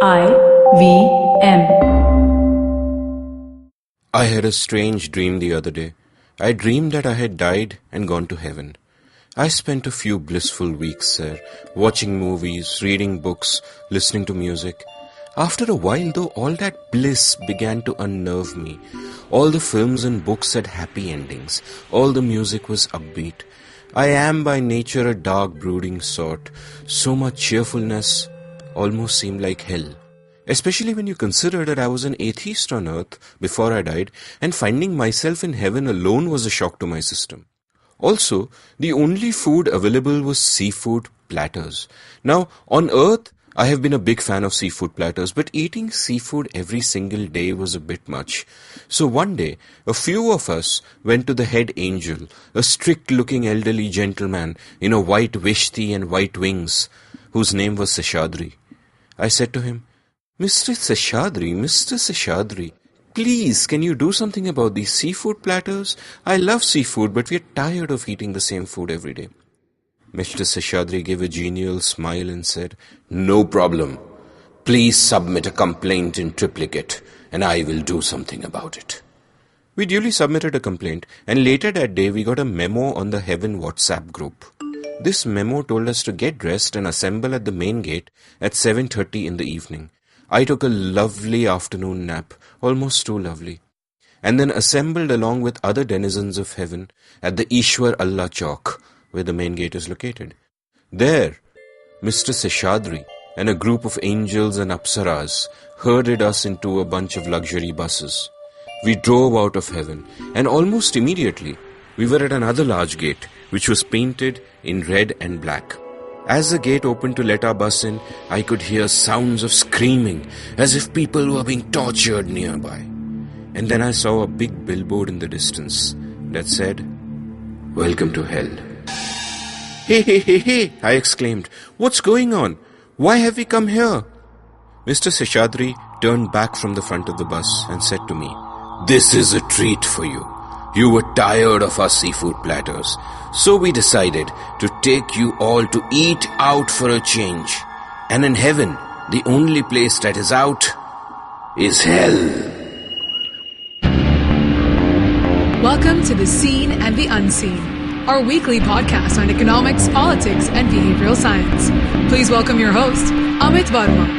I-V-M. I had a strange dream the other day. I dreamed that I had died and gone to heaven. I spent a few blissful weeks there, watching movies, reading books, listening to music. After a while, though, all that bliss began to unnerve me. All the films and books had happy endings. All the music was upbeat. I am by nature a dark, brooding sort. So much cheerfulness almost seemed like hell. Especially when you consider that I was an atheist on earth before I died, and finding myself in heaven alone was a shock to my system. Also, the only food available was seafood platters. Now, on earth, I have been a big fan of seafood platters, but eating seafood every single day was a bit much. So one day, a few of us went to the head angel, a strict-looking elderly gentleman in a white vishti and white wings, whose name was Seshadri. I said to him, Mr. Seshadri, please, can you do something about these seafood platters? I love seafood, but we are tired of eating the same food every day. Mr. Seshadri gave a genial smile and said, No problem. Please submit a complaint in triplicate, and I will do something about it. We duly submitted a complaint, and later that day we got a memo on the Heaven WhatsApp group. This memo told us to get dressed and assemble at the main gate at 7:30 in the evening. I took a lovely afternoon nap, almost too lovely, and then assembled along with other denizens of heaven at the Ishwar Allah Chowk, where the main gate is located. There, Mr. Seshadri and a group of angels and apsaras herded us into a bunch of luxury buses. We drove out of heaven, and almost immediately, we were at another large gate, which was painted in red and black. As the gate opened to let our bus in, I could hear sounds of screaming, as if people were being tortured nearby. And then I saw a big billboard in the distance that said, Welcome to Hell. Hey, I exclaimed. What's going on? Why have we come here? Mr. Seshadri turned back from the front of the bus and said to me, This is a treat for you. You were tired of our seafood platters, so we decided to take you all to eat out for a change. And in heaven, the only place that is out is hell. Welcome to The Seen and the Unseen, our weekly podcast on economics, politics, and behavioral science. Please welcome your host, Amit Varma.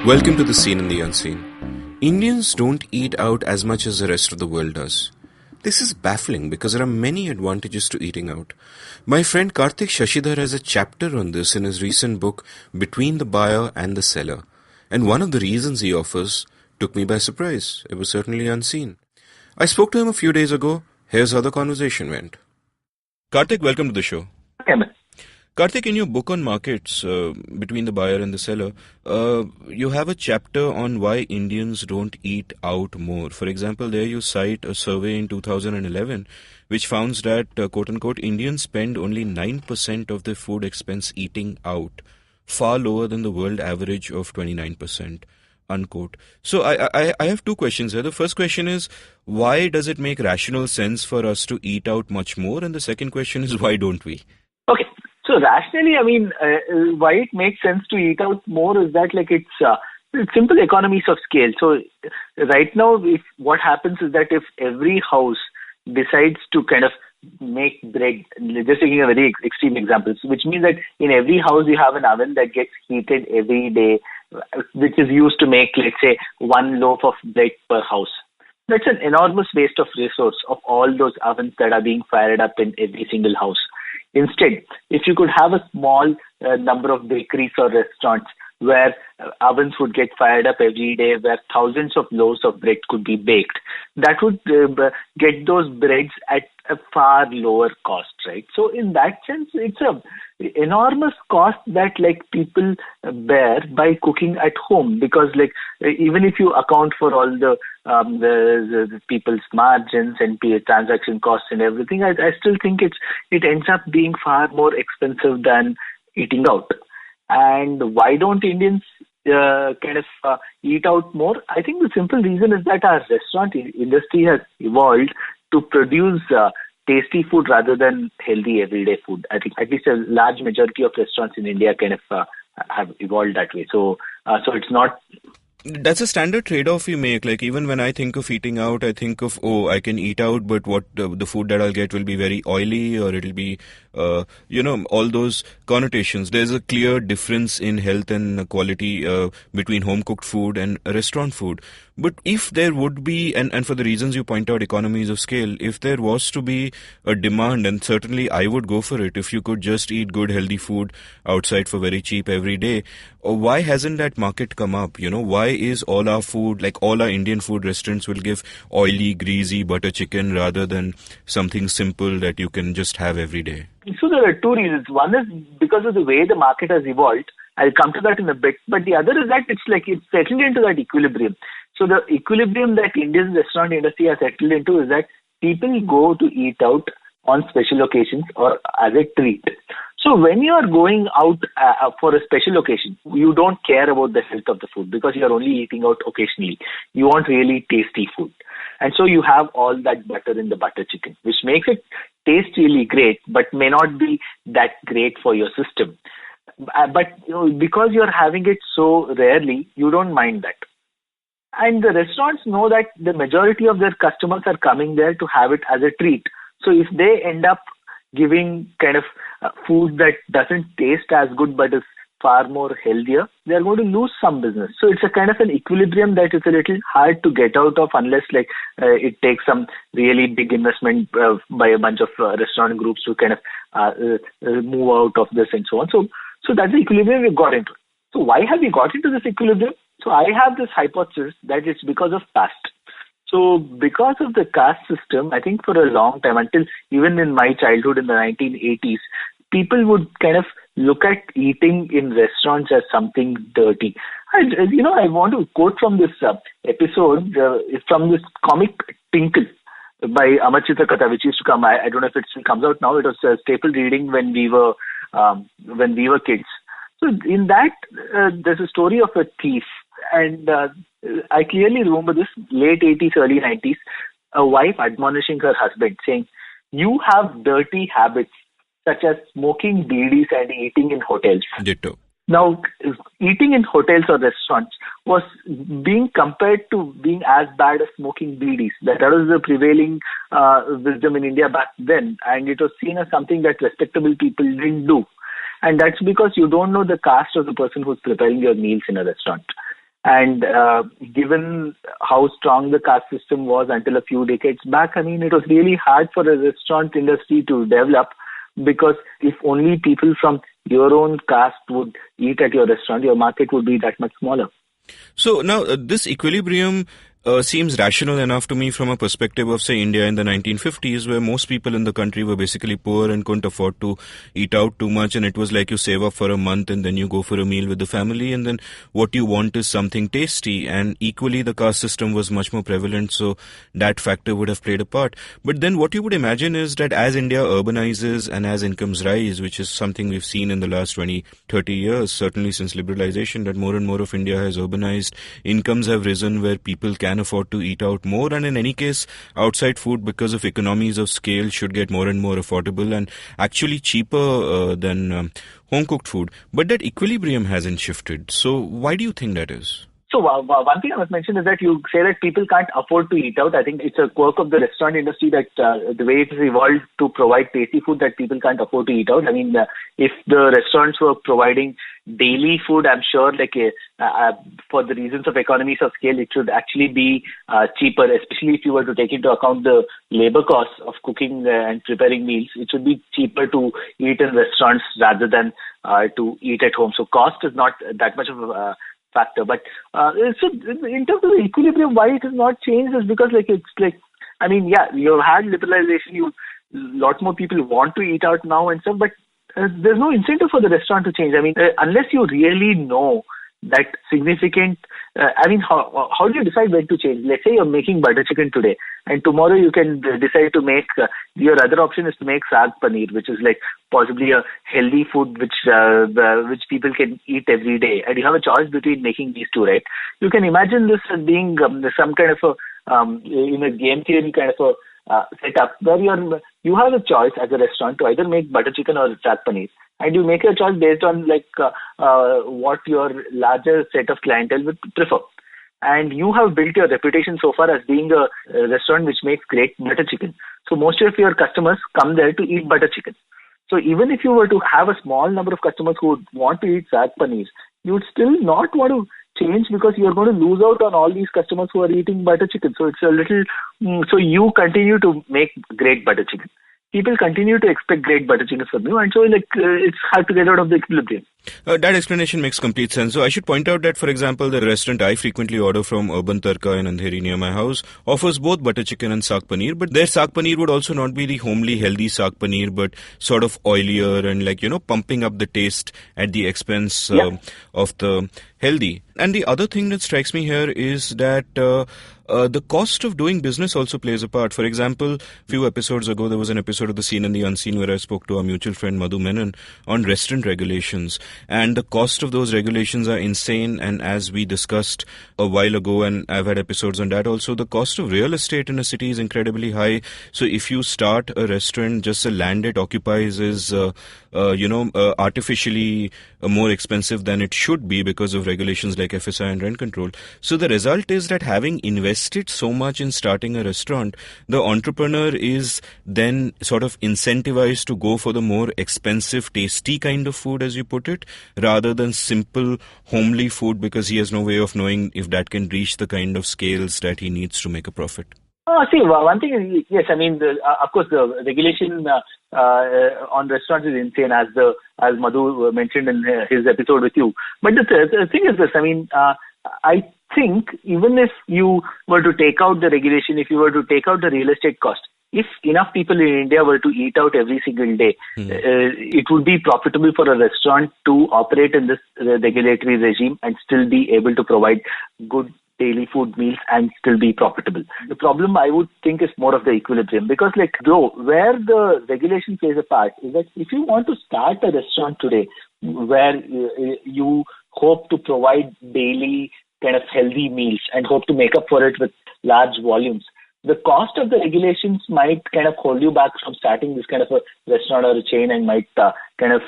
Welcome to The Seen and the Unseen. Indians don't eat out as much as the rest of the world does. This is baffling because there are many advantages to eating out. My friend Karthik Shashidhar has a chapter on this in his recent book, Between the Buyer and the Seller. And one of the reasons he offers took me by surprise. It was certainly unseen. I spoke to him a few days ago. Here's how the conversation went. Karthik, welcome to the show. Karthik, in your book on markets, Between the Buyer and the Seller, you have a chapter on why Indians don't eat out more. For example, there you cite a survey in 2011 which found that, quote-unquote, Indians spend only 9% of their food expense eating out, far lower than the world average of 29%, unquote. So I have two questions here. The first question is, why does it make rational sense for us to eat out much more? And the second question is, why don't we? Okay. So rationally, why it makes sense to eat out more is that it's simple economies of scale. So right now, what happens is that if every house decides to kind of make bread, just taking a very extreme example, which means that in every house you have an oven that gets heated every day, which is used to make, let's say, one loaf of bread per house. That's an enormous waste of resource of all those ovens that are being fired up in every single house. Instead, if you could have a small number of bakeries or restaurants where ovens would get fired up every day, where thousands of loaves of bread could be baked, that would get those breads at a far lower cost, right? So in that sense, it's a enormous cost that people bear by cooking at home, because even if you account for all the people's margins and transaction costs and everything, I still think it ends up being far more expensive than eating out. And why don't Indians eat out more? I think the simple reason is that our restaurant industry has evolved to produce tasty food rather than healthy everyday food. I think at least a large majority of restaurants in India have evolved that way. So it's not. That's a standard trade-off you make. Like even when I think of eating out, I think of, oh, I can eat out, but what the food that I'll get will be very oily, or it'll be, all those connotations. There's a clear difference in health and quality between home-cooked food and restaurant food. But if there would be, and for the reasons you point out, economies of scale, if there was to be a demand, and certainly I would go for it, if you could just eat good, healthy food outside for very cheap every day, why hasn't that market come up? Why is all our food, like all our Indian food restaurants will give oily, greasy butter chicken rather than something simple that you can just have every day? So there are two reasons. One is because of the way the market has evolved. I'll come to that in a bit. But the other is that it's settled into that equilibrium. So the equilibrium that Indian restaurant industry has settled into is that people go to eat out on special occasions or as a treat. So when you are going out for a special occasion, you don't care about the health of the food because you are only eating out occasionally. You want really tasty food. And so you have all that butter in the butter chicken, which makes it taste really great, but may not be that great for your system. But because you're having it so rarely, you don't mind that. And the restaurants know that the majority of their customers are coming there to have it as a treat. So if they end up giving kind of food that doesn't taste as good but is far more healthier, they're going to lose some business. So it's a kind of an equilibrium that is a little hard to get out of unless it takes some really big investment by a bunch of restaurant groups to kind of move out of this and so on. So that's the equilibrium we got into. So why have we got into this equilibrium? So I have this hypothesis that it's because of caste. So because of the caste system, I think for a long time, until even in my childhood in the 1980s, people would kind of look at eating in restaurants as something dirty. I want to quote from this episode, from this comic Tinkle by Amachita Katha, which used to come. I don't know if it still comes out now. It was a staple reading when we were kids. So in that, there's a story of a thief. And I clearly remember this, late 80s, early 90s, a wife admonishing her husband, saying, "You have dirty habits such as smoking bidis and eating in hotels." Ditto. Now, eating in hotels or restaurants was being compared to being as bad as smoking bidis. That was the prevailing wisdom in India back then. And it was seen as something that respectable people didn't do. And that's because you don't know the caste of the person who's preparing your meals in a restaurant. And given how strong the caste system was until a few decades back, I mean, it was really hard for a restaurant industry to develop, because if only people from your own caste would eat at your restaurant, your market would be that much smaller. So now this equilibrium seems rational enough to me from a perspective of, say, India in the 1950s, where most people in the country were basically poor and couldn't afford to eat out too much, and it was like you save up for a month and then you go for a meal with the family, and then what you want is something tasty. And equally the caste system was much more prevalent, so that factor would have played a part. But then what you would imagine is that as India urbanizes and as incomes rise, which is something we've seen in the last 20, 30 years, certainly since liberalization, that more and more of India has urbanized, incomes have risen where people can afford to eat out more, and in any case outside food, because of economies of scale, should get more and more affordable and actually cheaper than home cooked food. But that equilibrium hasn't shifted. So why do you think that is? So one thing I must mention is that you say that people can't afford to eat out. I think it's a quirk of the restaurant industry that the way it has evolved to provide tasty food, that people can't afford to eat out. I mean, if the restaurants were providing daily food, I'm sure for the reasons of economies of scale, it should actually be cheaper, especially if you were to take into account the labor costs of cooking and preparing meals. It should be cheaper to eat in restaurants rather than to eat at home. So cost is not that much of a factor. But so in terms of the equilibrium, why it has not changed is because you've had liberalization, lot more people want to eat out now and stuff, but there's no incentive for the restaurant to change. I mean, unless you really know that significant, how do you decide when to change? Let's say you're making butter chicken today, and tomorrow you can decide to make, your other option is to make saag paneer, which is like possibly a healthy food which people can eat every day. And you have a choice between making these two, right? You can imagine this as being some kind of in a game theory kind of a setup where you have a choice as a restaurant to either make butter chicken or saag paneer. and you make your choice based on what your larger set of clientele would prefer. And you have built your reputation so far as being a restaurant which makes great butter chicken. So most of your customers come there to eat butter chicken. So even if you were to have a small number of customers who would want to eat saag paneer, you would still not want to change because you're going to lose out on all these customers who are eating butter chicken. So it's a little, so you continue to make great butter chicken. People continue to expect great butter chicken from you, and so it's hard to get out of the equilibrium. That explanation makes complete sense. So I should point out that, for example, the restaurant I frequently order from, Urban Tarka in Andheri near my house, offers both butter chicken and saag paneer, but their saag paneer would also not be the homely, healthy saag paneer, but sort of oilier and pumping up the taste at the expense of the healthy. And the other thing that strikes me here is that the cost of doing business also plays a part. For example, a few episodes ago, there was an episode of The Seen and the Unseen where I spoke to our mutual friend Madhu Menon on restaurant regulations. And the cost of those regulations are insane. And as we discussed a while ago, and I've had episodes on that also, the cost of real estate in a city is incredibly high. So if you start a restaurant, just the land it occupies is, artificially more expensive than it should be because of regulations like FSI and rent control. So the result is that having invested so much in starting a restaurant, the entrepreneur is then sort of incentivized to go for the more expensive, tasty kind of food, as you put it, rather than simple, homely food because he has no way of knowing if that can reach the kind of scales that he needs to make a profit. See, one thing is, yes, I mean, of course, the regulation on restaurants is insane, as Madhu mentioned in his episode with you. But the thing is this, I mean, I think even if you were to take out the regulation, if you were to take out the real estate cost, if enough people in India were to eat out every single day, it would be profitable for a restaurant to operate in this regulatory regime and still be able to provide good daily food meals and still be profitable. The problem, I would think, is more of the equilibrium, because though where the regulation plays a part is that if you want to start a restaurant today where you hope to provide daily kind of healthy meals and hope to make up for it with large volumes, the cost of the regulations might kind of hold you back from starting this kind of a restaurant or a chain, and might kind of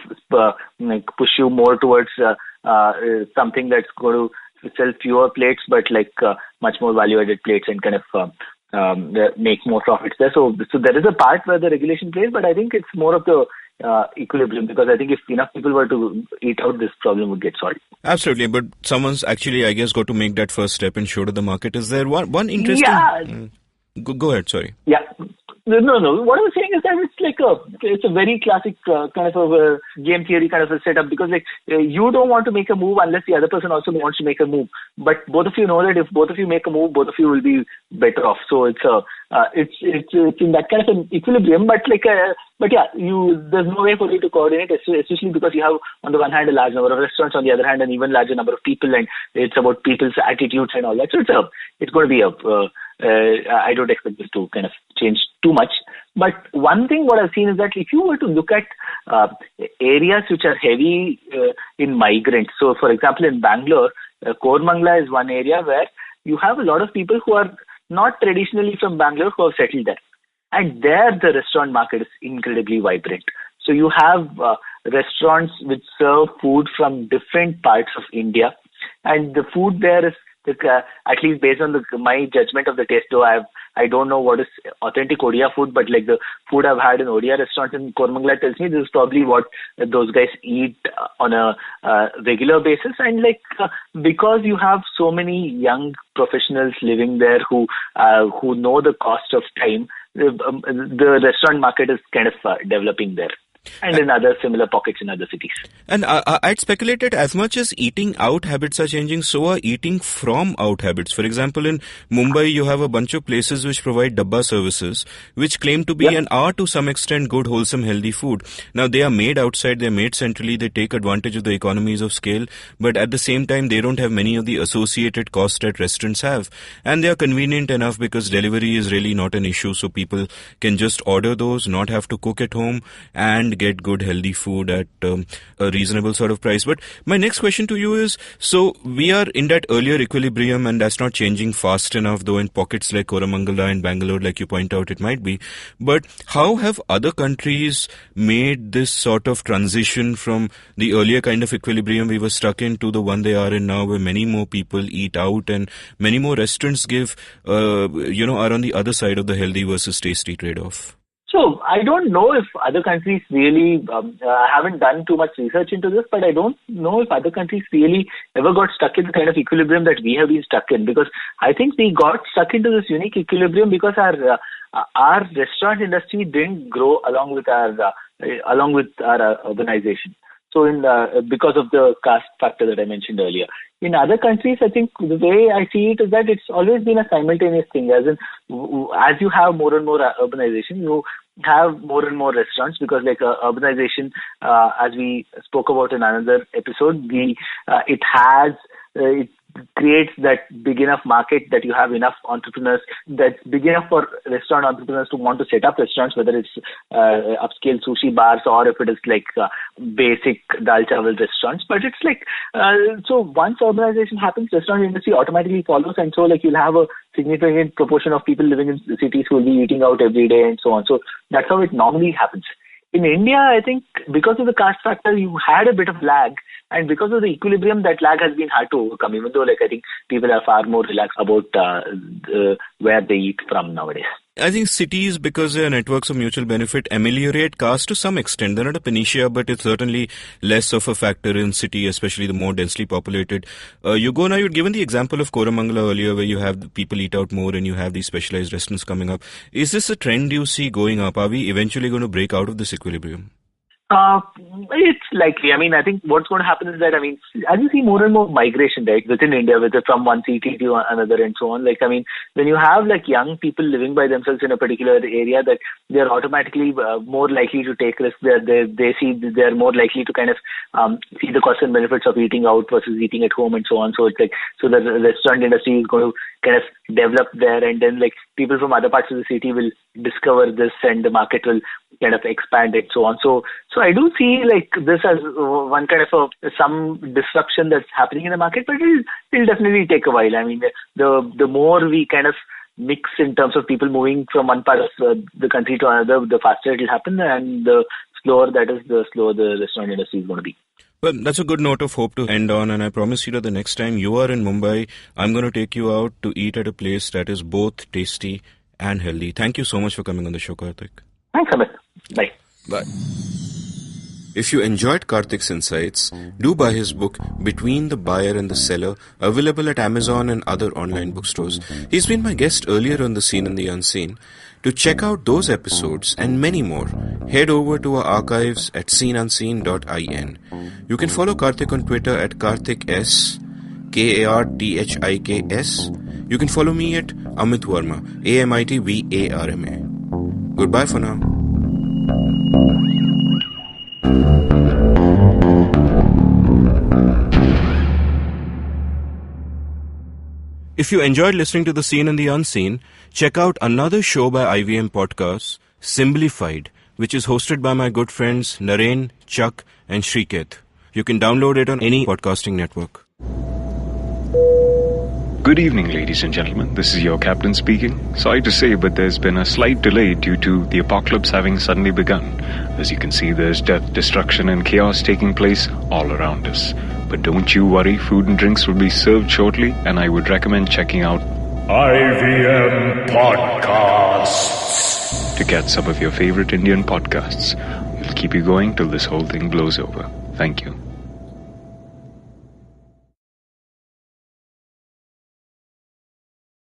push you more towards something that's going to sell fewer plates but much more value-added plates and kind of make more profits there. So there is a part where the regulation plays, but I think it's more of the equilibrium, because I think if enough people were to eat out, this problem would get solved. Absolutely, but someone's actually, I guess, got to make that first step and show to the market. Is there one interesting... Yeah. Go ahead, sorry. Yeah. No. What I was saying is that it's a very classic kind of a game theory kind of a setup, because you don't want to make a move unless the other person also wants to make a move. But both of you know that if both of you make a move, both of you will be better off. So it's in that kind of an equilibrium. But there's no way for you to coordinate, especially because you have on the one hand a large number of restaurants, on the other hand an even larger number of people, and it's about people's attitudes and all that. So it's going to be I don't expect this to kind of change too much. But one thing what I've seen is that if you were to look at areas which are heavy in migrants, so for example in Bangalore, Kormangala is one area where you have a lot of people who are not traditionally from Bangalore who have settled there. And there the restaurant market is incredibly vibrant. So you have restaurants which serve food from different parts of India, and the food there is at least based on my judgment of the taste, though I don't know what is authentic Odia food, but the food I've had in Odia restaurants in Kormangala tells me this is probably what those guys eat on a regular basis. And because you have so many young professionals living there who know the cost of time, the restaurant market is kind of developing there. And in other similar pockets in other cities. And I'd speculated as much as eating out habits are changing, so are eating from out habits. For example, in Mumbai, you have a bunch of places which provide dabba services, which claim to be and are to some extent good, wholesome, healthy food. Now, they are made outside, they're made centrally, they take advantage of the economies of scale, but at the same time, they don't have many of the associated costs that restaurants have. And they are convenient enough because delivery is really not an issue, so people can just order those, not have to cook at home, and and get good healthy food at a reasonable sort of price. But my next question to you is, so we are in that earlier equilibrium and that's not changing fast enough, though in pockets like Koramangala and Bangalore, like you point out, it might be. But how have other countries made this sort of transition from the earlier kind of equilibrium we were stuck in to the one they are in now, where many more people eat out and many more restaurants give, are on the other side of the healthy versus tasty trade-off? So I don't know if other countries really, I haven't done too much research into this, but I don't know if other countries really ever got stuck in the kind of equilibrium that we have been stuck in, because I think we got stuck into this unique equilibrium because our restaurant industry didn't grow along with our urbanization. So because of the caste factor that I mentioned earlier. In other countries, I think the way I see it is that it's always been a simultaneous thing. As you have more and more urbanization, you have more and more restaurants, because like urbanization, as we spoke about in another episode, it creates that big enough market that you have enough entrepreneurs, that's big enough for restaurant entrepreneurs to want to set up restaurants, whether it's upscale sushi bars or if it is like basic dal chawal restaurants. But it's like, so once urbanization happens, restaurant industry automatically follows, and so like you'll have a significant proportion of people living in cities who will be eating out every day and so on. So that's how it normally happens. In India, I think because of the caste factor, you had a bit of lag. And because of the equilibrium, that lag has been hard to overcome, even though I think people are far more relaxed about where they eat from nowadays. I think cities, because they are networks of mutual benefit, ameliorate caste to some extent. They're not a panacea, but it's certainly less of a factor in city, especially the more densely populated. You'd given the example of Koramangala earlier, where you have people eat out more and you have these specialized restaurants coming up. Is this a trend you see going up? Are we eventually going to break out of this equilibrium? It's likely. I think what's going to happen is that, as you see more and more migration, right, within India, from one city to another and so on, when you have young people living by themselves in a particular area, that they're automatically more likely to take risks. They're more likely to kind of see the costs and benefits of eating out versus eating at home and so on. So it's so the restaurant industry is going to kind of develop there, and then people from other parts of the city will discover this, and the market will kind of expand and so on. So I do see this as one kind of some disruption that's happening in the market, but it'll definitely take a while. The more we kind of mix in terms of people moving from one part of the country to another, the faster it'll happen, and the slower the restaurant industry is going to be. Well, that's a good note of hope to end on, and I promise you that the next time you are in Mumbai, I'm going to take you out to eat at a place that is both tasty and healthy. Thank you so much for coming on the show, Karthik. Thanks, Amit. Bye. Bye. If you enjoyed Karthik's insights, do buy his book, Between the Buyer and the Seller, available at Amazon and other online bookstores. He's been my guest earlier on The Seen and the Unseen. To check out those episodes and many more, head over to our archives at seenunseen.in. You can follow Karthik on Twitter at KarthikS, KARTHIKS. You can follow me at Amit Varma, AMITVARMA. Goodbye for now. If you enjoyed listening to The Seen and the Unseen, check out another show by IVM Podcasts, Simplified, which is hosted by my good friends Naren, Chuck, and Shriketh. You can download it on any podcasting network. Good evening, ladies and gentlemen. This is your captain speaking. Sorry to say, but there's been a slight delay due to the apocalypse having suddenly begun. As you can see, there's death, destruction, and chaos taking place all around us. But don't you worry, food and drinks will be served shortly, and I would recommend checking out IVM Podcasts to get some of your favorite Indian podcasts. It'll keep you going till this whole thing blows over. Thank you.